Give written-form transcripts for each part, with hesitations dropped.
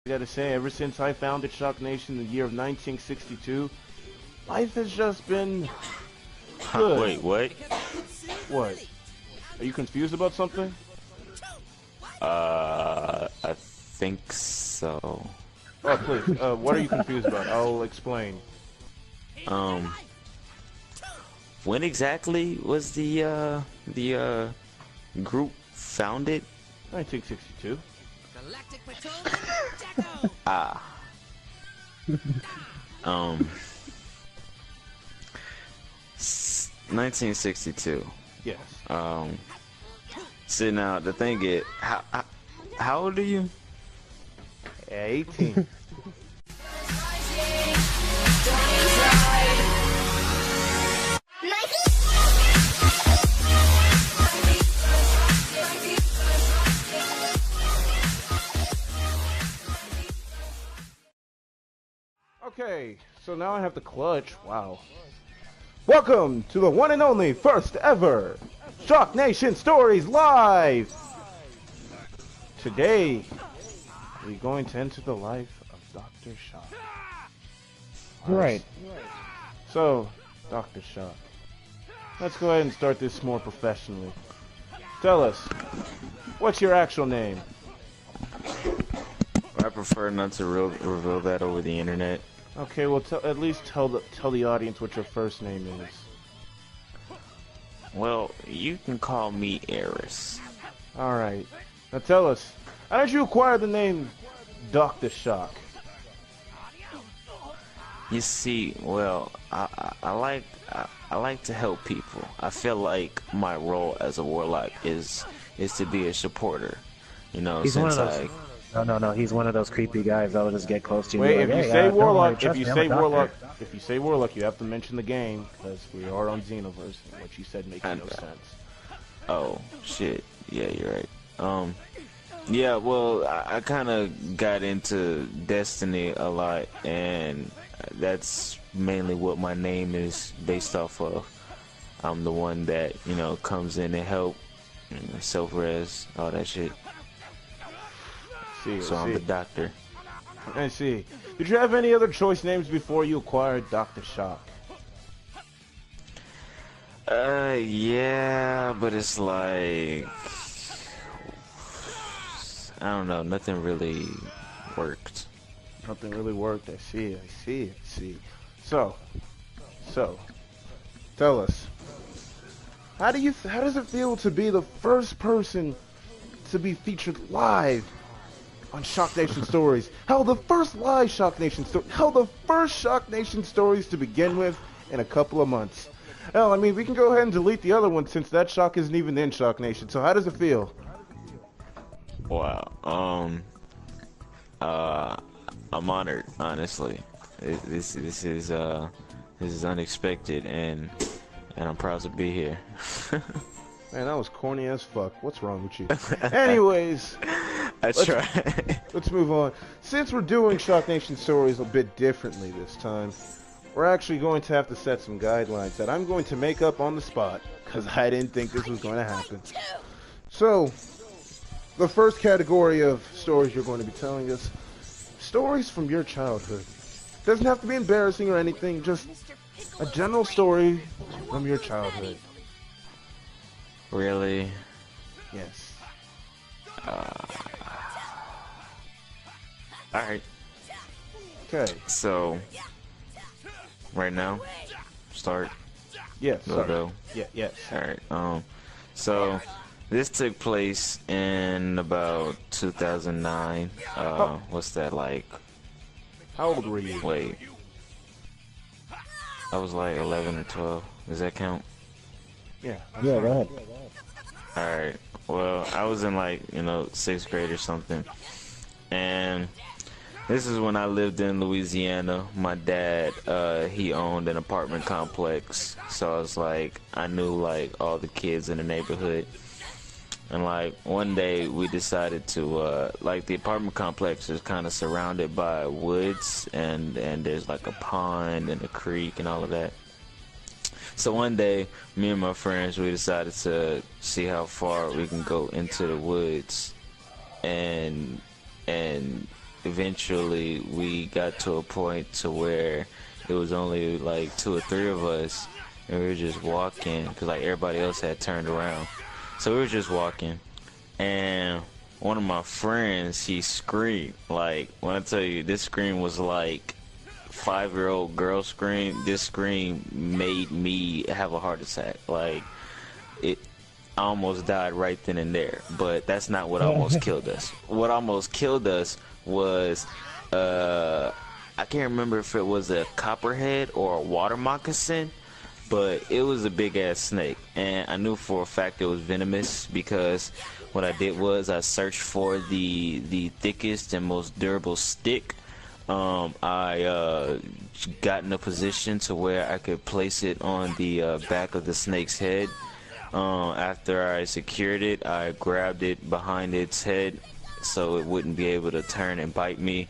gotta say, ever since I founded Shock Nation in the year of 1962, life has just been good. Wait, what? What? Are you confused about something? I think so. Oh, please. What are you confused about? I'll explain. When exactly was the group founded? 1962. Ah. 1962. Yes. So now the thing is, how old are you? 18. Okay, so now I have the clutch. Wow. Welcome to the one and only first ever ShockNation Stories Live! Today, we're going to enter the life of Dr. Shock. Right. So, Dr. Shock, let's go ahead and start this more professionally. Tell us, what's your actual name? I prefer not to reveal that over the internet. Okay, well, at least tell the audience what your first name is. Well, you can call me Eris. Alright. Now tell us, how did you acquire the name Dr. Shock? You see, well, I like to help people. I feel like my role as a warlock is to be a supporter. You know, He's one since of those. No. He's one of those creepy guys that'll just get close to you. Wait, like, if you hey, say don't worry, warlock, trust me, I'm a doctor. if you say warlock, you have to mention the game because we are on Xenoverse. And what you said makes no sense. Oh shit, yeah, you're right. Yeah, well, I kind of got into Destiny a lot, and that's mainly what my name is based off of. I'm the one that, you know, comes in and help, self-res, all that shit. So I'm the doctor. I see. Did you have any other choice names before you acquired Dr. Shock? Yeah, but it's like, I don't know, nothing really worked. Nothing really worked. I see. So, tell us, how does it feel to be the first person to be featured live on ShockNation Stories? Hell, the first live ShockNation Story. Hell, the first ShockNation Stories to begin with in a couple of months. Hell, I mean, we can go ahead and delete the other one since that Shock isn't even in ShockNation. So how does it feel? Wow. I'm honored, honestly. This is unexpected, and I'm proud to be here. Man, that was corny as fuck. What's wrong with you? Anyways, let's move on. Since we're doing ShockNation Stories a bit differently this time, we're actually going to have to set some guidelines that I'm going to make up on the spot, because I didn't think this was going to happen. So, the first category of stories you're going to be telling us, stories from your childhood. Doesn't have to be embarrassing or anything, just a general story from your childhood. Really? Yes. Alright. Okay. So, right now, start. Yes. Go. Yeah. Yes. Alright. So, this took place in about 2009. What's that like? How old were you? Wait. I was like 11 or 12. Does that count? Yeah. Yeah, go ahead. Alright. Well, I was in like, 6th grade or something. And this is when I lived in Louisiana. My dad, he owned an apartment complex. So I was like, I knew like all the kids in the neighborhood. And like one day we decided to, like the apartment complex is kind of surrounded by woods and there's like a pond and a creek and all of that. So one day, me and my friends, we decided to see how far we can go into the woods and eventually we got to a point to where it was only like 2 or 3 of us, and we were just walking because like everybody else had turned around. So we were just walking, and one of my friends, he screamed. Like, when I tell you, this scream was like 5-year-old girl scream. This scream made me have a heart attack. Like, I almost died right then and there. But that's not what almost killed us. What almost killed us was, I can't remember if it was a copperhead or a water moccasin, but it was a big ass snake, and I knew for a fact it was venomous because what I did was I searched for the thickest and most durable stick. I got in a position to where I could place it on the back of the snake's head. After I secured it, I grabbed it behind its head so it wouldn't be able to turn and bite me.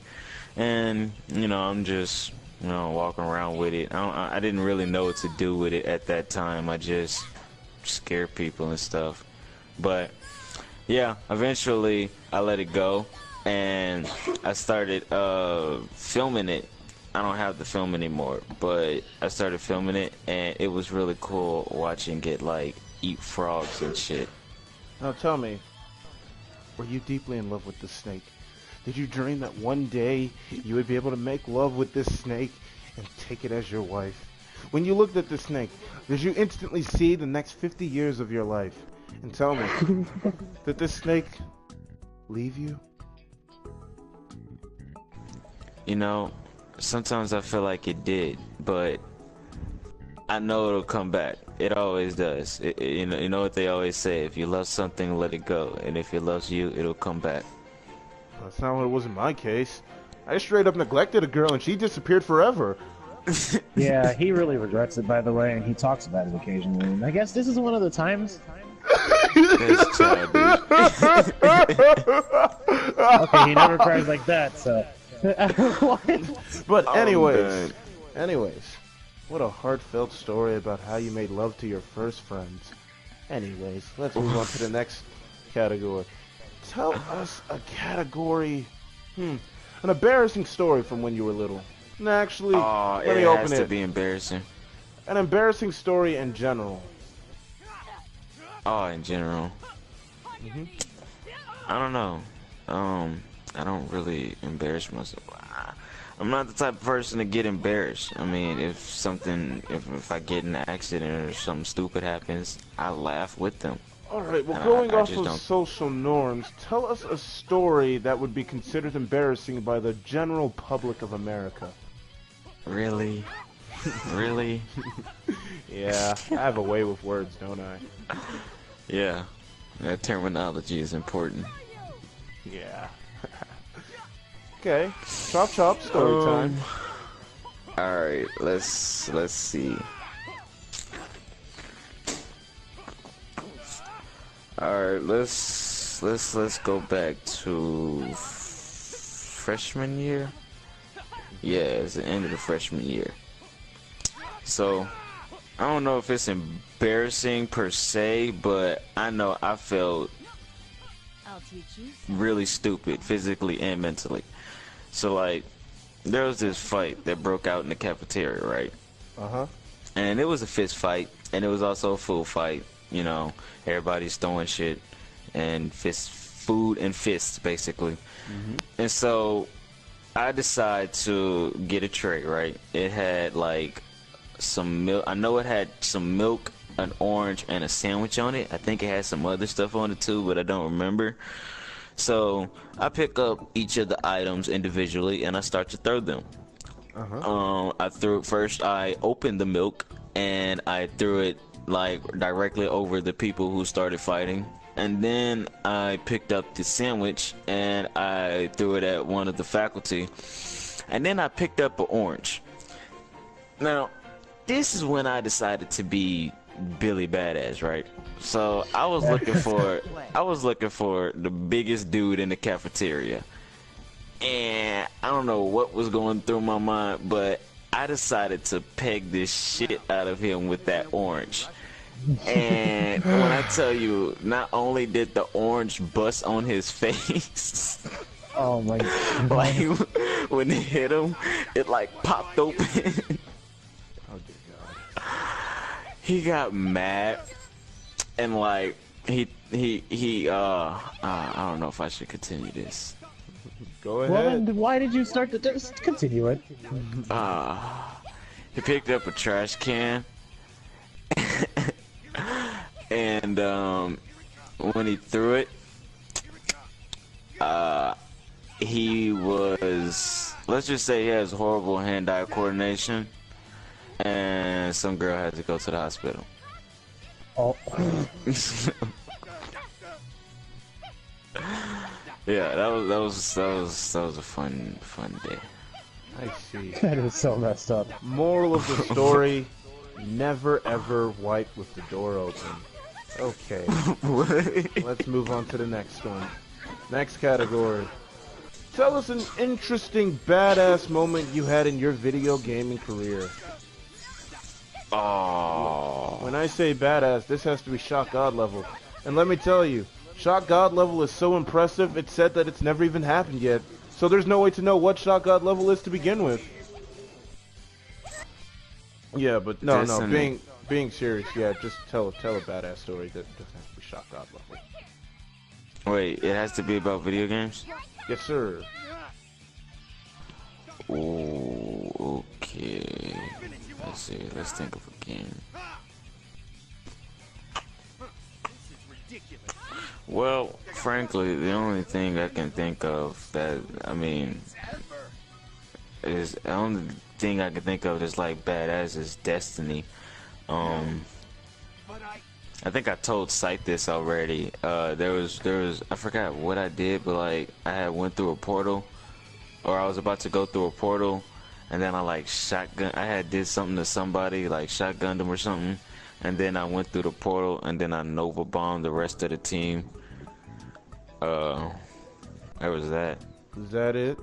And you know, I'm just walking around with it. I didn't really know what to do with it at that time. I just scared people and stuff. But yeah, eventually I let it go, and I started filming it. I don't have the film anymore, but I started filming it, and it was really cool watching it like eat frogs and shit. Now tell me, were you deeply in love with the snake? Did you dream that one day you would be able to make love with this snake and take it as your wife? When you looked at the snake, did you instantly see the next 50 years of your life? And tell me, did this snake leave you? You know, sometimes I feel like it did, but I know it'll come back. It always does. You know what they always say, if you love something, let it go. And if it loves you, it'll come back. That's not what it was in my case. I straight up neglected a girl and she disappeared forever. Yeah, he really regrets it, by the way, and he talks about it occasionally. And I guess this is one of the times. This child, Okay, he never cries like that, so. But anyways, what a heartfelt story about how you made love to your first friends. Anyways, let's move on to the next category. Tell us a category, an embarrassing story from when you were little. No, actually, let me open it. It has to be embarrassing. An embarrassing story in general. Oh, in general. I don't know. I don't really embarrass myself. I'm not the type of person to get embarrassed. I mean, if I get in an accident or something stupid happens, I laugh with them. Alright, well, going off of social norms, tell us a story that would be considered embarrassing by the general public of America. Really? Really? Yeah, I have a way with words, don't I? Yeah, that terminology is important. Yeah. Okay, chop, story time. Alright, let's see. Alright, let's go back to freshman year. Yeah, it's the end of the freshman year. So, I don't know if it's embarrassing per se, but I know I felt really stupid, physically and mentally. So, like, there was this fight that broke out in the cafeteria, right? And it was a fist fight, and it was also a food fight. You know, everybody's throwing shit and food and fists, basically. And so I decided to get a tray, right? It had like some milk. I know it had some milk, an orange, and a sandwich on it. I think it had some other stuff on it too, but I don't remember. So I pick up each of the items individually and I start to throw them. I opened the milk and I threw it like directly over the people who started fighting, and then I picked up the sandwich and I threw it at one of the faculty, and then I picked up an orange. Now this is when I decided to be Billy Badass, right? So I was looking for the biggest dude in the cafeteria, and I don't know what was going through my mind, but I decided to peg this shit out of him with that orange. And when I tell you, not only did the orange bust on his face, Oh my god. Like when it hit him, it like popped open. Oh dear God. He got mad and like I don't know if I should continue this. Go ahead. Well, then why did you start to just continue it? He picked up a trash can and when he threw it, he was, let's just say he has horrible hand-eye coordination, and some girl had to go to the hospital. Oh. Yeah, that was a fun day. I see. That is so messed up. Moral of the story: never ever wipe with the door open. Okay. Let's move on to the next one. Next category. Tell us an interesting badass moment you had in your video gaming career. Oh. When I say badass, this has to be Shock God level. And let me tell you, Shock God level is so impressive, it's said that it's never even happened yet. So there's no way to know what Shock God level is to begin with. Yeah, but no, being serious, yeah, just tell a badass story that doesn't have to be Shock God level. Wait, it has to be about video games? Yes, sir. Oh, okay. Let's see. Let's think of a game. Well, frankly, the only thing I can think of that, I mean, is the only thing I can think of that's like badass is Destiny. I think I told Ssight this already. There was I forgot what I did, but like I had went through a portal, or I was about to go through a portal, and then I like did something to somebody, like shotgunned them or something, and then I went through the portal, and then I Nova bombed the rest of the team. There was that. Is that it?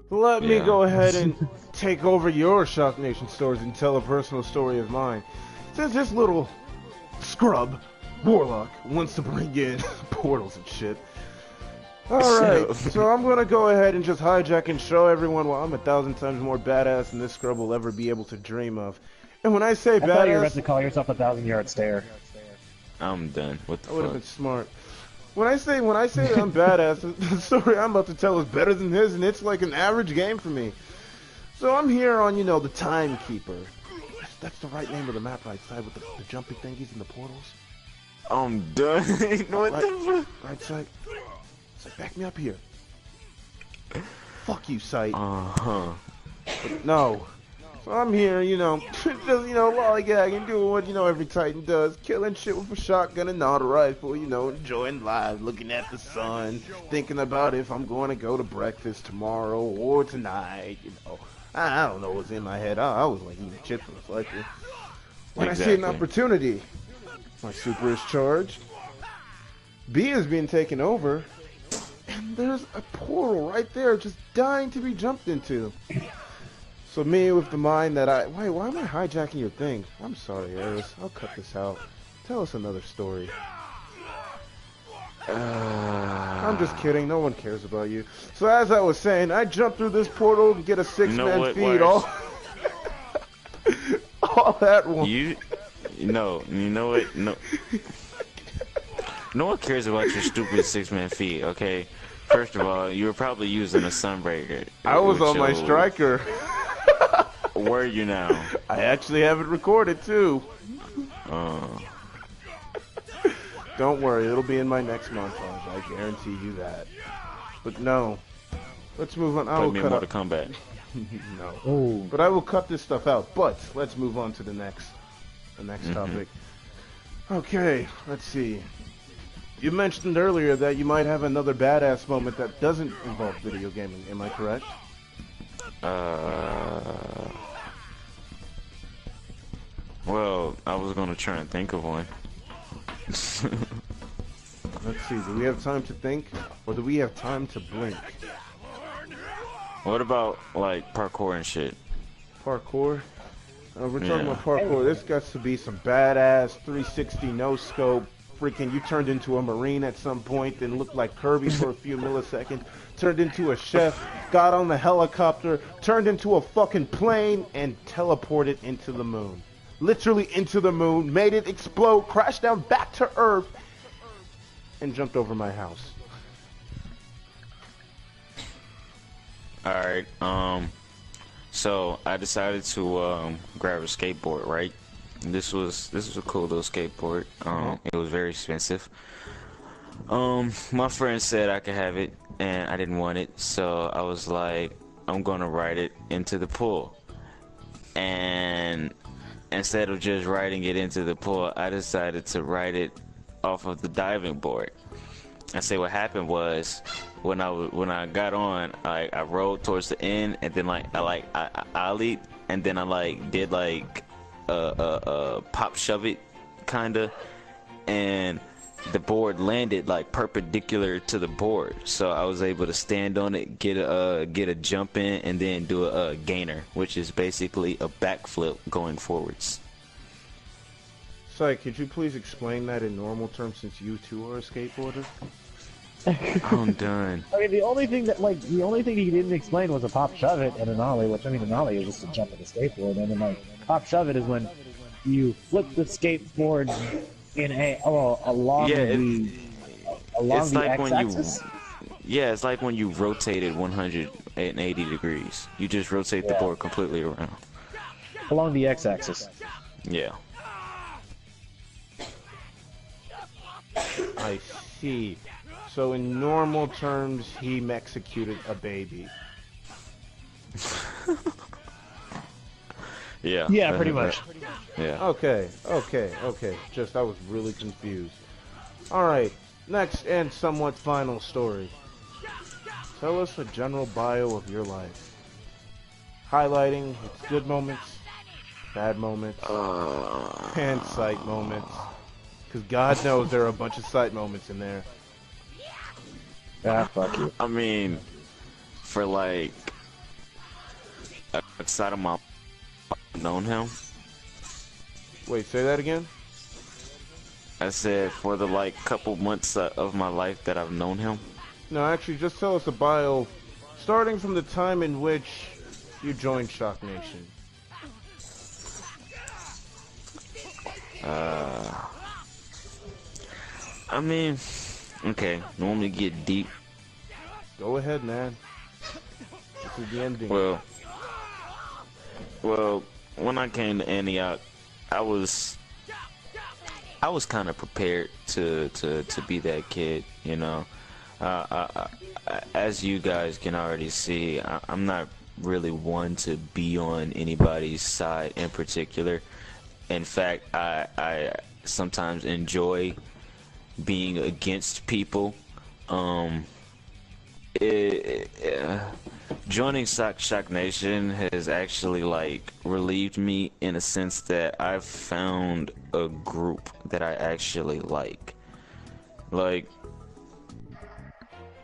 Let me go ahead and take over your ShockNation Stories and tell a personal story of mine. Since this little scrub, Warlock, wants to bring in portals and shit. Alright, so I'm gonna go ahead and just hijack and show everyone why I'm 1,000 times more badass than this scrub will ever be able to dream of. And when I say badass... I thought you were about to call yourself a 1,000-yard stare. I'm done. What the fuck? That would have been smart. When I say I'm badass, the story I'm about to tell is better than his, and it's like an average game for me. So I'm here on, the Timekeeper. That's the right name of the map right side with the jumping thingies and the portals. I'm done. What the fuck? Right side. Ssight, back me up here. Fuck you, Ssight. Uh-huh. But no. So I'm here, just, lollygagging, doing what, every Titan does. Killing shit with a shotgun and not a rifle, enjoying life, looking at the sun, thinking about if I'm going to go to breakfast tomorrow or tonight, I don't know what's in my head. I was like eating chips most likely. When I see an opportunity, my super is charged, B is being taken over, and there's a portal right there just dying to be jumped into. So me with the mind that wait, why am I hijacking your thing? I'm sorry, Eris. I'll cut this out. Tell us another story. I'm just kidding. No one cares about you. So as I was saying, I jump through this portal and get a 6-man feed all at once. You know what? No. No one cares about your stupid 6-man feed, okay? First of all, you were probably using a sunbreaker. I was on my striker. Were you now? I actually have it recorded too. Don't worry, it'll be in my next montage. I guarantee you that. But no, let's move on. I will cut Mortal Kombat. No. Oh. But I will cut this stuff out. But let's move on to the next topic. Okay, let's see. You mentioned earlier that you might have another badass moment that doesn't involve video gaming. Am I correct? Well, I was gonna try and think of one. Let's see. Do we have time to think, or do we have time to blink? What about like parkour and shit? Parkour? We're talking about parkour. This got to be some badass 360 no scope, freaking, you turned into a Marine at some point, then looked like Kirby for a few milliseconds, turned into a chef, got on the helicopter, turned into a fucking plane, and teleported into the moon. Literally into the moon, made it explode, crashed down back to Earth, and jumped over my house. Alright, so I decided to grab a skateboard, right? And this was a cool little skateboard. It was very expensive. My friend said I could have it, and I didn't want it, so I was like, I'm gonna ride it into the pool. And instead of just riding it into the pool, I decided to ride it off of the diving board. I say what happened was, when I got on, I rode towards the end, and then I ollied, and then I did pop shove it kinda, and the board landed perpendicular to the board, so I was able to stand on it, get a jump in, and then do a gainer, which is basically a backflip going forwards. Ssight, could you please explain that in normal terms, since you too are a skateboarder? I'm done. I mean, the only thing he didn't explain was a pop shove it and an ollie, which, I mean, an ollie is just a jump of the skateboard, and then pop shove it is when you flip the skateboard in along the x-axis. It's like when you rotated 180 degrees. You just rotate the board completely around. Along the x-axis. Yeah. I see. So in normal terms, he executed a baby. Yeah. Yeah, pretty much. Yeah. Okay. Just, I was really confused. Alright, next and somewhat final story. Tell us a general bio of your life. Highlighting its good moments, bad moments, and Ssight moments. Because God knows there are a bunch of Ssight moments in there. Ah, fuck you. I mean, for outside of my known him. Wait, say that again? I said for the couple months of my life that I've known him. No, actually, just tell us a bio starting from the time in which you joined ShockNation. I mean, okay, normally get deep. Go ahead, man. This is the ending. Well, when I came to Antioch, I was kind of prepared to be that kid, you know. As you guys can already see, I'm not really one to be on anybody's side in particular. In fact, I sometimes enjoy being against people. Joining ShockNation has actually relieved me in a sense that I've found a group that I actually like.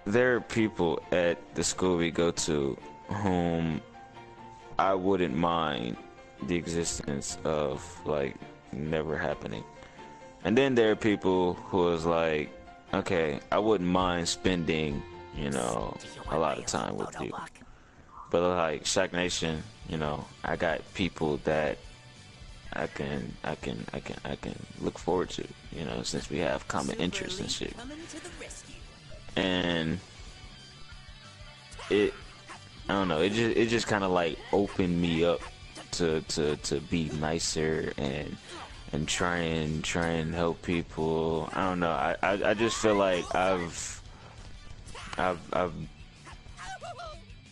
There are people at the school we go to whom I wouldn't mind the existence of never happening. And then there are people who is okay, I wouldn't mind spending, you know, a lot of time with you. But ShockNation, you know, I got people that I can look forward to, you know, since we have common interests and shit. And I don't know, it just kind of opened me up to be nicer and try and help people. I don't know. I just feel like I've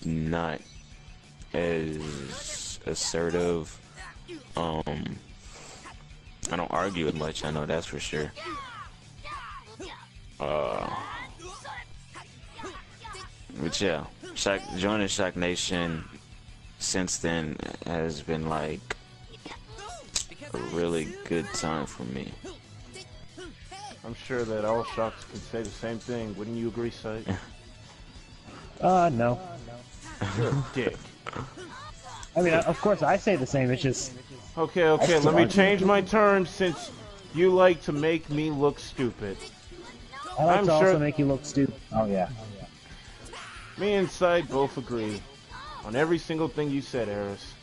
not as assertive. I don't argue as much. I know that's for sure. But yeah, joining ShockNation since then has been a really good time for me. I'm sure that all Shocks can say the same thing. Wouldn't you agree, Ssight? No. You're a dick. I mean, of course I say the same, it's just... Okay, let me change my terms since You like to make me look stupid. I like I'm to sure also make you look stupid. Oh yeah. me and Ssight both agree on every single thing you said, Eris.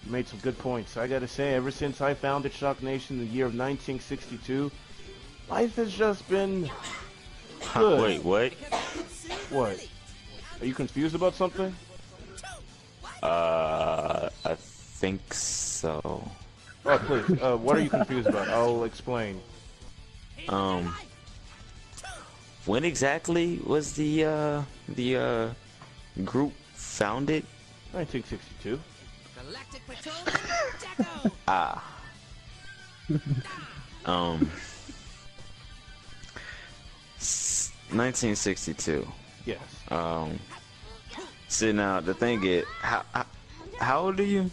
You made some good points. I gotta say, ever since I founded ShockNation in the year of 1962, life has just been good. Wait, what? What? Are you confused about something? I think so. Oh, please. What are you confused about? I'll explain. When exactly was the group founded? 1962. Ah. 1962. Yes. So now the thing is, how old are you?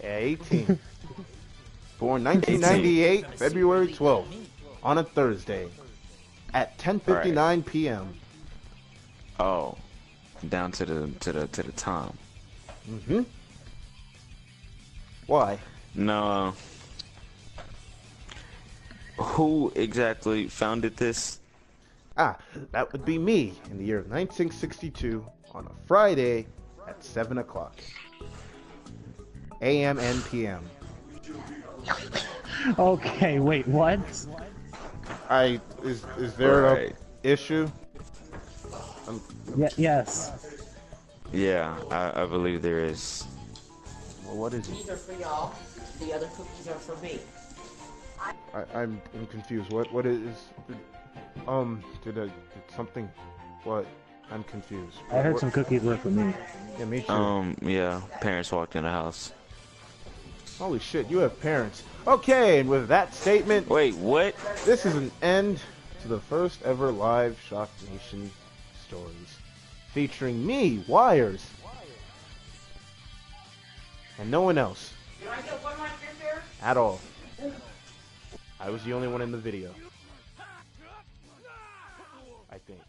18. Born 1998, February 12th, on a Thursday, at 10:59 p.m. Oh, down to the time. Mm-hmm. Why? No. Who exactly founded this? Ah, that would be me in the year of 1962 on a Friday at 7 o'clock. A.M. and P.M. Okay, wait, what? Is there Right. a issue? Yes. Yeah, I believe there is. Well, what is it? These are for y'all. The other cookies are for me. I'm confused. What is did something? What? I'm confused. I heard What- some cookies were for me. Yeah, me too. Yeah, parents walked in the house. Holy shit, you have parents. Okay, and with that statement, Wait, what? this is an end to the first ever live ShockNation Stories, featuring me, WireZ, and no one else Did I get one like this here? at all. I was the only one in the video, I think.